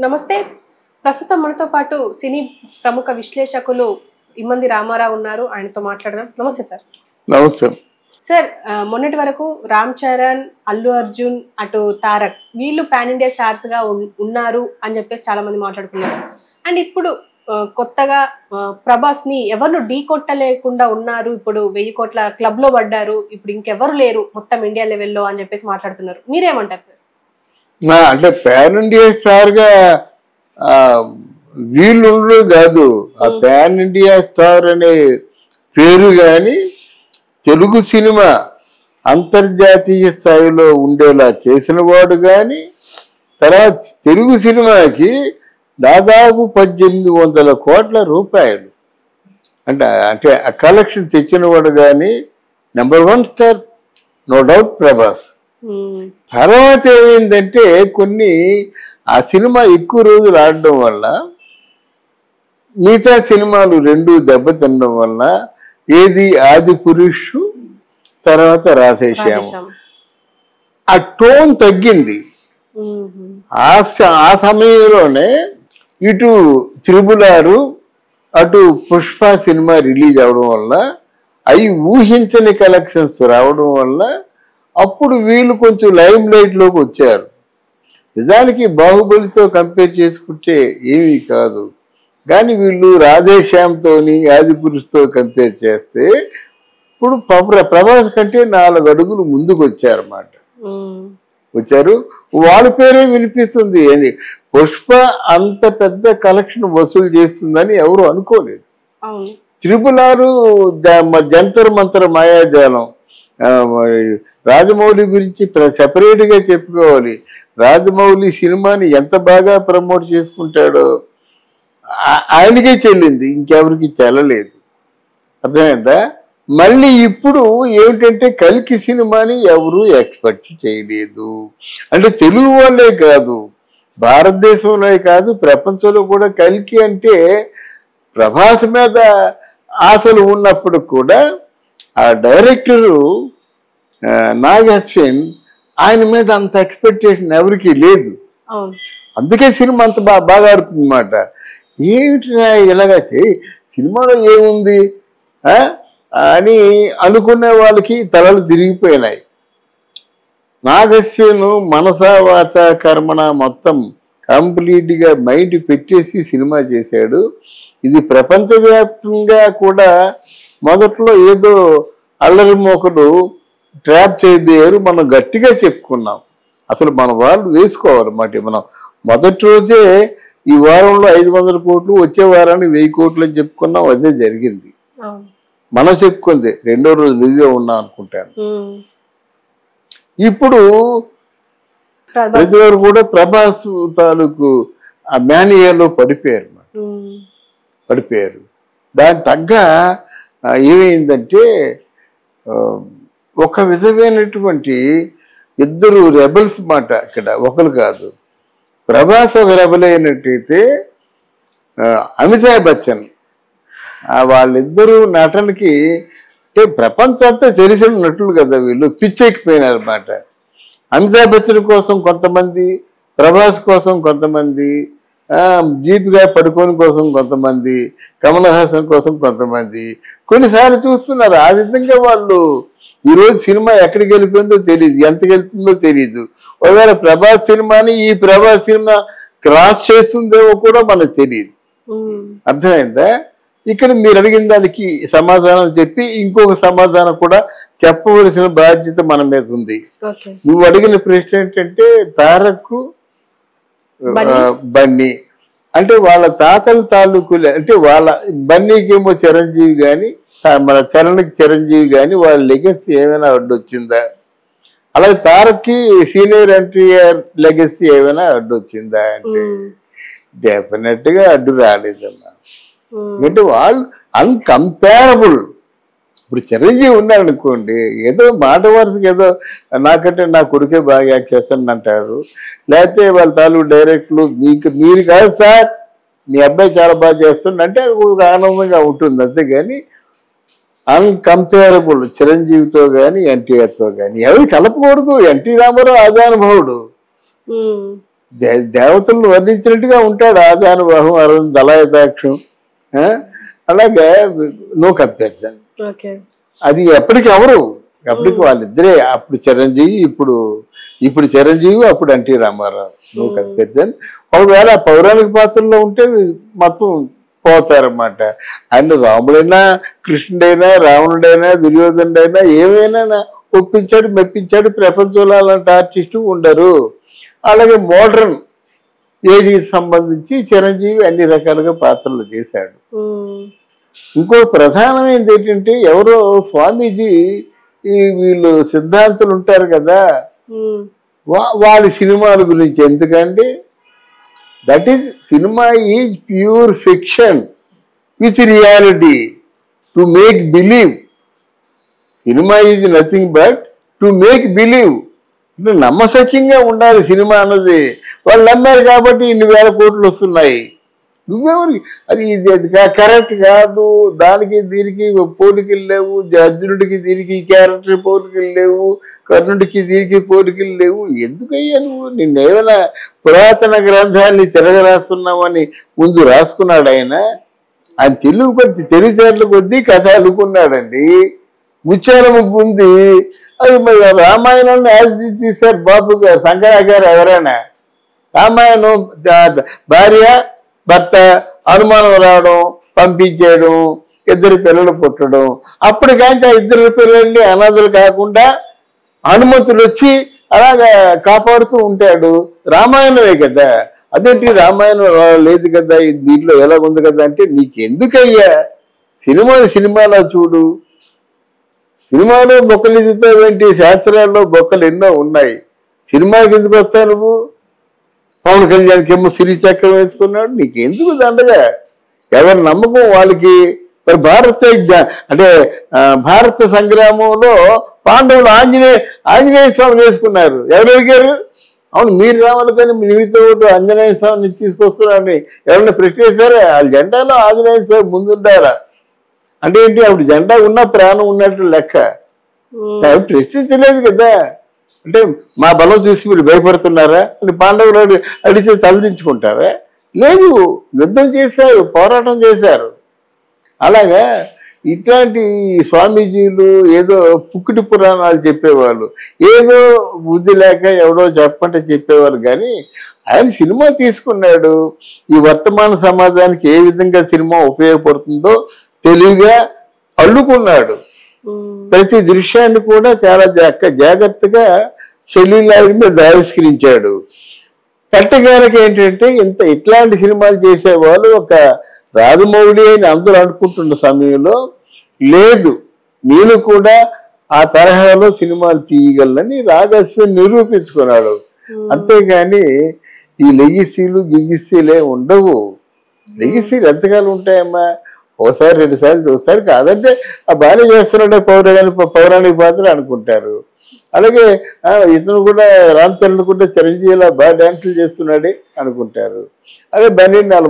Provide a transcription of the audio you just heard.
నమస్తే. ప్రస్తుతం మనతో పాటు సినీ ప్రముఖ విశ్లేషకులు ఇమ్మంది రామారావు ఉన్నారు. ఆయనతో మాట్లాడదాం. నమస్తే సార్. నమస్తే సార్, మొన్నటి వరకు రామ్ చరణ్, అల్లు అర్జున్, అటు తారక్ వీళ్ళు పాన్ ఇండియా స్టార్స్ గా ఉన్నారు అని చెప్పేసి చాలా మంది మాట్లాడుకున్నారు. అండ్ ఇప్పుడు కొత్తగా ప్రభాస్ ని ఎవరు ఢీ కొట్టలేకుండా ఉన్నారు. ఇప్పుడు 1000 కోట్ల క్లబ్ లో పడ్డారు. ఇప్పుడు ఇంకెవరు లేరు మొత్తం ఇండియా లెవెల్లో అని చెప్పేసి మాట్లాడుతున్నారు. మీరేమంటారు సార్? అంటే పాన్ ఇండియా స్టార్ గా వీళ్ళు కాదు, ఆ పాన్ ఇండియా స్టార్ అనే పేరు గాని తెలుగు సినిమా అంతర్జాతీయ స్థాయిలో ఉండేలా చేసిన వాడు గాని, తర్వాత తెలుగు సినిమాకి దాదాపు 1800 కోట్ల రూపాయలు అంటే ఆ కలెక్షన్ తెచ్చిన వాడు కానీ number 1 star no doubt Prabhas. తర్వాత ఏమైందంటే కొన్ని ఆ సినిమా ఎక్కువ రోజులు ఆడడం వల్ల మిగతా సినిమాలు రెండు దెబ్బతినడం వల్ల ఏది ఆది పురుష్ తర్వాత రాధేశ్యామ్ ఆ టోన్ తగ్గింది. ఆ సమయంలోనే ఇటు త్రిబుల్ ఆర్ అటు పుష్ప సినిమా రిలీజ్ అవడం వల్ల అవి ఊహించని కలెక్షన్స్ రావడం వల్ల అప్పుడు వీళ్ళు కొంచెం లైమ్ లైట్ లోకి వచ్చారు. నిజానికి బాహుబలితో కంపేర్ చేసుకుంటే ఏమీ కాదు, కానీ వీళ్ళు రాధేశ్యామ్తోని ఆది పురుషుతో కంపేర్ చేస్తే ఇప్పుడు ప్రభాస్ కంటే 4 అడుగులు ముందుకు వచ్చారన్నమాట. వచ్చారు. వాళ్ళ పేరే వినిపిస్తుంది. పుష్ప అంత పెద్ద కలెక్షన్ వసూలు చేస్తుందని ఎవరు అనుకోలేదు. త్రిబుల్ ఆర్ జంతర్ మంతర్ మాయాజాలం. రాజమౌళి గురించి సెపరేట్ గా చెప్పుకోవాలి. రాజమౌళి సినిమాని ఎంత బాగా ప్రమోట్ చేసుకుంటాడో ఆయనకే చెల్లింది, ఇంకెవరికి చెల్లలేదు. అర్థమైందా? మళ్ళీ ఇప్పుడు ఏమిటంటే కల్కి సినిమాని ఎవరు ఎక్స్పెక్ట్ చేయలేదు. అంటే తెలుగు వాళ్ళే కాదు, భారతదేశంలో కాదు, ప్రపంచంలో కూడా కల్కి అంటే ప్రభాస్ మీద ఆశలు ఉన్నప్పుడు కూడా ఆ డైరెక్టరు నాగ్ అశ్విన్ ఆయన మీద అంత ఎక్స్పెక్టేషన్ ఎవరికి లేదు. అందుకే సినిమా అంత బాగా ఆడుతుంది అన్నమాట. ఏమిటి ఇలాగైతే సినిమాలో ఏముంది అని అనుకునే వాళ్ళకి తలలు తిరిగిపోయినాయి. నాగ్ అశ్విన్ మనస వాచ కర్మణ మొత్తం కంప్లీట్గా మైండ్ పెట్టేసి సినిమా చేశాడు. ఇది ప్రపంచవ్యాప్తంగా కూడా మొదట్లో ఏదో అల్లరి మోకలు ట్రాప్ చేయబోయారు. మనం గట్టిగా చెప్పుకున్నాం. అసలు మన వాళ్ళు వేసుకోవాలన్నమాట. మనం మొదటి రోజే ఈ వారంలో 500 కోట్లు, వచ్చే వారానికి 1000 కోట్లు అని చెప్పుకున్నాం. అదే జరిగింది. మనం చెప్పుకుంది. రెండో రోజు నువ్వే ఉన్నాం అనుకుంటాను. ఇప్పుడు ప్రతి వారు కూడా ప్రభాస్ తాలూకు ఆ మేనియాలో పడిపోయారు. దాని తగ్గ ఏమైందంటే ఒక విధమైనటువంటి ఇద్దరు రెబల్స్ మాట. ఇక్కడ ఒకరు కాదు. ప్రభాస్ ఒక రెబల్ అయినట్టయితే అమితాబ్ బచ్చన్ వాళ్ళిద్దరూ నటనకి అంటే ప్రపంచం అంతా తెలిసిన నటులు కదా, వీళ్ళు పిచ్చెక్కిపోయినారు అన్నమాట. అమితాబ్ బచ్చన్ కోసం కొంతమంది, ప్రభాస్ కోసం కొంతమంది, దీపికా పడుకోని కోసం కొంతమంది, కమల్ హాసన్ కోసం కొంతమంది కొన్నిసార్లు చూస్తున్నారు. ఆ విధంగా వాళ్ళు ఈరోజు సినిమా ఎక్కడికి వెళ్ళిపోయిందో తెలియదు, ఎంతకి వెళ్తుందో తెలియదు. ఒకవేళ ప్రభాస్ సినిమాని ఈ ప్రభాస్ సినిమా క్రాస్ చేస్తుందేమో కూడా మనకు తెలియదు. అర్థమైందా? ఇక్కడ మీరు అడిగిన దానికి సమాధానం చెప్పి ఇంకొక సమాధానం కూడా చెప్పవలసిన బాధ్యత మన మీద ఉంది. నువ్వు అడిగిన ప్రశ్న ఏంటంటే తారక్ బన్నీ అంటే వాళ్ళ తాతల తాలూకు, అంటే వాళ్ళ బన్నీకేమో చిరంజీవి కానీ మన చరణ్కి చిరంజీవి కానీ వాళ్ళ లెగసీ ఏమైనా అడ్డొచ్చిందా? అలాగే తారక్కి సీనియర్ ఎన్టీఆర్ లెగసీ ఏమైనా అడ్డొచ్చిందా అంటే డెఫినెట్ గా అడ్డు రాలేదమ్మా. ఎందుకంటే వాళ్ళు అన్కంపేరబుల్. ఇప్పుడు చిరంజీవి ఉన్నాడు అనుకోండి, ఏదో మాట వరుసకి ఏదో నాకంటే నా కొడుకే బాగా యాక్ట్ చేస్తానని అంటారు. లేకపోతే వాళ్ళ తాలూకు డైరెక్టర్లు మీరు కాదు సార్, మీ అబ్బాయి చాలా బాగా చేస్తుండ అంటే ఆనందంగా ఉంటుంది. అంతేగాని అన్కంపేరబుల్ చిరంజీవితో కానీ ఎన్టీఆర్తో కానీ ఎవరు కలపకూడదు. ఎన్టీ రామారావు అదే అనుభవుడు. దేవతలను వర్ణించినట్టుగా ఉంటాడు. ఆజానుబాహం అరవింద దళాయతాక్షం. అలాగే నో కంపారిజన్. ఓకే. అది ఎప్పటికి ఎప్పటికి వాళ్ళిద్దరే. అప్పుడు చిరంజీవి, ఇప్పుడు చిరంజీవి, అప్పుడు ఎన్టీ రామారావు. No comparison. ఒకవేళ పౌరాణిక పాత్రల్లో ఉంటే మొత్తం పోతారన్నమాట. ఆయన రాముడైనా, కృష్ణుడైనా, రావణుడైనా, దుర్యోధనుడైనా ఏమైనా ఒప్పించాడు, మెప్పించాడు. ప్రపంచంలో అలాంటి ఆర్టిస్టు ఉండరు. అలాగే మోడర్న్ ఏజ్కి సంబంధించి చిరంజీవి అన్ని రకాలుగా పాత్రలు చేశాడు. ఇంకో ప్రధానమైనది ఏంటంటే, ఎవరో స్వామీజీ వీళ్ళు సిద్ధాంతులు ఉంటారు కదా, వాళ్ళ సినిమాల గురించి ఎందుకండి, that is cinema is pure fiction with reality to make believe. Cinema is nothing but to make believe. అంటే నమ్మసక్యంగా ఉండాలి సినిమా అన్నది. వాళ్ళు నమ్మారు కాబట్టి ఇన్ని వేల కోట్లు వస్తున్నాయి. నువ్వెవరికి అది కరెక్ట్ కాదు. దానికి దీనికి పోలికలు లేవు. అర్జునుడికి దీనికి క్యారెక్టర్ పోలికలు లేవు. కర్ణుడికి దీనికి పోలికలు లేవు. ఎందుకయ్యా నువ్వు? నిన్నేమైనా పురాతన గ్రంథాన్ని తిరగరాస్తున్నామని ముందు రాసుకున్నాడు ఆయన తెలివితేటల కొద్దీ కథ అనుకున్నాడండి. ముత్యాలమ్మ ఉంది, అది మరి రామాయణాన్ని యాజ్ తీశారు బాబు గారు, శంకరాచార్య ఎవరైనా. రామాయణం భార్య భర్త అనుమానం రావడం, పంపించేయడం, ఇద్దరు పిల్లలు పుట్టడం. అప్పటికంటే ఆ ఇద్దరు పిల్లల్ని అనాథలు కాకుండా హనుమంతుడు వచ్చి అలాగా కాపాడుతూ ఉంటాడు. రామాయణమే కదా. అదేంటి రామాయణం లేదు కదా, దీంట్లో ఎలాగుంది కదా అంటే, నీకెందుకయ్యా? సినిమాలో చూడు. సినిమాలో బొక్కలు చూస్తావేంటి? శాస్త్రాల్లో బొక్కలు ఎన్నో ఉన్నాయి. సినిమాకి ఎందుకు వస్తావు నువ్వు? పవన్ కళ్యాణ్కి ఏమో సిరి చక్రం వేసుకున్నాడు. నీకెందుకు దండగా? ఎవరి నమ్మకం వాళ్ళకి. మరి భారత సంగ్రామంలో పాండవులు ఆంజనేయ స్వామిని వేసుకున్నారు. ఎవరు అడిగారు? అవును, మీరు రావాలి కానీ నిమిత్తం ఆంజనేయ స్వామిని తీసుకొస్తున్నారని ఎవరైనా ప్రశ్నిస్తారా? వాళ్ళ జెండాలో ఆంజనేయ స్వామి ముందుండారా? అంటే ఏంటి? అప్పుడు జెండా ఉన్న ప్రాణం ఉన్నట్టు లెక్క. ప్రశ్నించలేదు కదా. అంటే మా బలం చూసి మీరు భయపడుతున్నారా అని పాండవులు అడిచి తలదించుకుంటారా? లేదు, యుద్ధం చేశారు, పోరాటం చేశారు. అలాగా ఇట్లాంటి స్వామీజీలు ఏదో పుక్కిటి పురాణాలు చెప్పేవాళ్ళు, ఏదో బుద్ధి లేక ఎవడో చెప్పంటే చెప్పేవాళ్ళు. కానీ ఆయన సినిమా తీసుకున్నాడు. ఈ వర్తమాన సమాజానికి ఏ విధంగా సినిమా ఉపయోగపడుతుందో తెలివిగా అల్లుకున్నాడు. ప్రతి దృశ్యాన్ని కూడా చాలా జాగ్రత్తగా సెల్యులాయిడ్ మీద ఆవిష్కరించాడు. కట్టగారికి ఏంటంటే ఇట్లాంటి సినిమాలు చేసేవాళ్ళు ఒక రాజమౌళి అని అందరూ అనుకుంటున్న సమయంలో లేదు, నేను కూడా ఆ తరహాలో సినిమాలు తీయగలనని రాజశ్విని నిరూపించుకున్నాడు. అంతేగాని ఈ లెగిసీలు గిగిసీలే ఉండవు. లెగిసీలు ఎంతకాలం ఉంటాయమ్మా? ఒకసారి 2 సార్లు చూస్తారు. కాదంటే ఆ బాగానే చేస్తున్నాడే పౌరాణిక పాత్ర అనుకుంటారు. అలాగే ఇతను కూడా రామ్ చరణ్ కూడా చిరంజీవిలా బాగా డాన్సులు చేస్తున్నాడే అనుకుంటారు. అదే బన్నీ వాళ్ళ